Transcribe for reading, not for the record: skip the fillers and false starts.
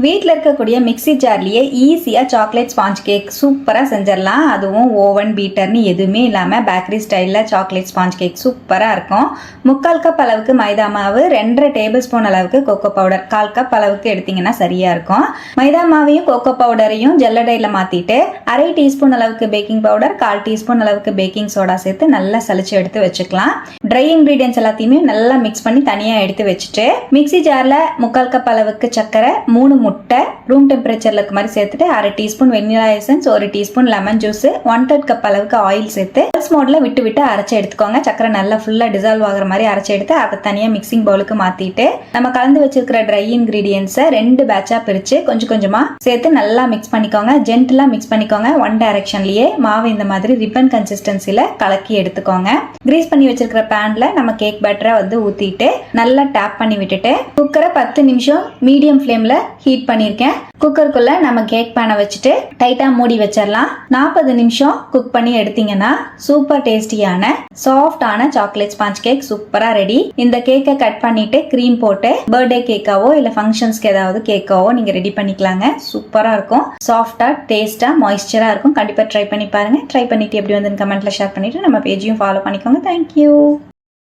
வீட்டில் இருக்கக்கூடிய மிக்ஸி ஜார்லேயே ஈஸியாக சாக்லேட் ஸ்பாஞ்ச் கேக் சூப்பராக செஞ்சிடலாம். அதுவும் ஓவன் பீட்டர்னு எதுவுமே இல்லாமல் பேக்கரி ஸ்டைலில் சாக்லேட் ஸ்பாஞ்ச் கேக் சூப்பராக இருக்கும். 3/4 கப் அளவுக்கு மைதா மாவு, 2.5 டேபிள் ஸ்பூன் அளவுக்கு கோகோ பவுடர், 1/4 கப் அளவுக்கு எடுத்திங்கன்னா சரியாக இருக்கும். மைதா மாவையும் கோகோ பவுடரையும் ஜல்லடையில் மாற்றிட்டு 1/2 டீஸ்பூன் அளவுக்கு பேக்கிங் பவுடர், 1/4 டீஸ்பூன் அளவுக்கு பேக்கிங் சோடா சேர்த்து நல்லா சலிச்சு எடுத்து வச்சுக்கலாம். ட்ரை இன்க்ரீடியன்ஸ் எல்லாத்தையுமே நல்லா மிக்ஸ் பண்ணி தனியாக எடுத்து வச்சுட்டு மிக்ஸி ஜாரில் 3/4 கப் அளவுக்கு சர்க்கரை, 3 முட்டை ரூம் டெம்பரேச்சர்ல இருக்க மாதிரி சேர்த்துட்டு 1/2 teaspoon vanilla essence, 1 teaspoon lemon juice, 1/3 cup அளவுக்கு ஆயில் சேர்த்து பல்ஸ் மோட்ல விட்டு அரைச்சு எடுத்துக்கோங்க. சக்கரை நல்லா ஃபுல்லா டிசால்வ் ஆகுற மாதிரி அரைச்சு எடுத்து அதை தனியா மிக்சிங் பவுலுக்கு மாத்திட்டு நம்ம கலந்து வச்சிருக்கிற ட்ரை இன்கிரீடியன்ஸை 2 பேட்சா பிரிச்சு கொஞ்சம் கொஞ்சமா சேர்த்து நல்லா மிக்ஸ் பண்ணிக்கோங்க. ஜென்டிலா மிக்ஸ் பண்ணிக்கோங்க. ஒன் டைரக்ஷன்லயே மாவு இந்த மாதிரி ரிப்பன் கன்சிஸ்டன்சில கலக்கி எடுத்துக்கோங்க. கிரீஸ் பண்ணி வச்சிருக்கிற பேன்ல நம்ம கேக் பேட்டரை ஊத்திட்டு நல்லா டேப் பண்ணி விட்டுட்டு குக்கரை 10 நிமிஷம் மீடியம் ஃப்ளேம்ல ஹீட் பண்ணிருக்கேன். குக்கருக்குள்ள நம்ம கேக் பேனை வச்சுட்டு டைட்டா மூடி வச்சிடலாம். 40 நிமிஷம் குக் பண்ணி எடுத்தீங்கன்னா சூப்பர் டேஸ்டியான சாஃப்டான சாக்லேட் ஸ்பாஞ்ச் கேக் சூப்பரா ரெடி. இந்த கேக்கை கட் பண்ணிட்டு கிரீம் போட்டு பர்த்டே கேக்காவோ இல்ல ஃபங்க்ஷன்ஸ்க்கு ஏதாவது கேக்காவோ நீங்க ரெடி பண்ணிக்கலாங்க. சூப்பரா இருக்கும். சாஃப்டா டேஸ்டா மாய்ஸ்சரா இருக்கும். கண்டிப்பா ட்ரை பண்ணி பாருங்க. ட்ரை பண்ணிட்டு எப்படி வந்து கமெண்ட்ல ஷேர் பண்ணிட்டு நம்ம பேஜையும் ஃபாலோ பண்ணிக்கோங்க. தேங்க்யூ.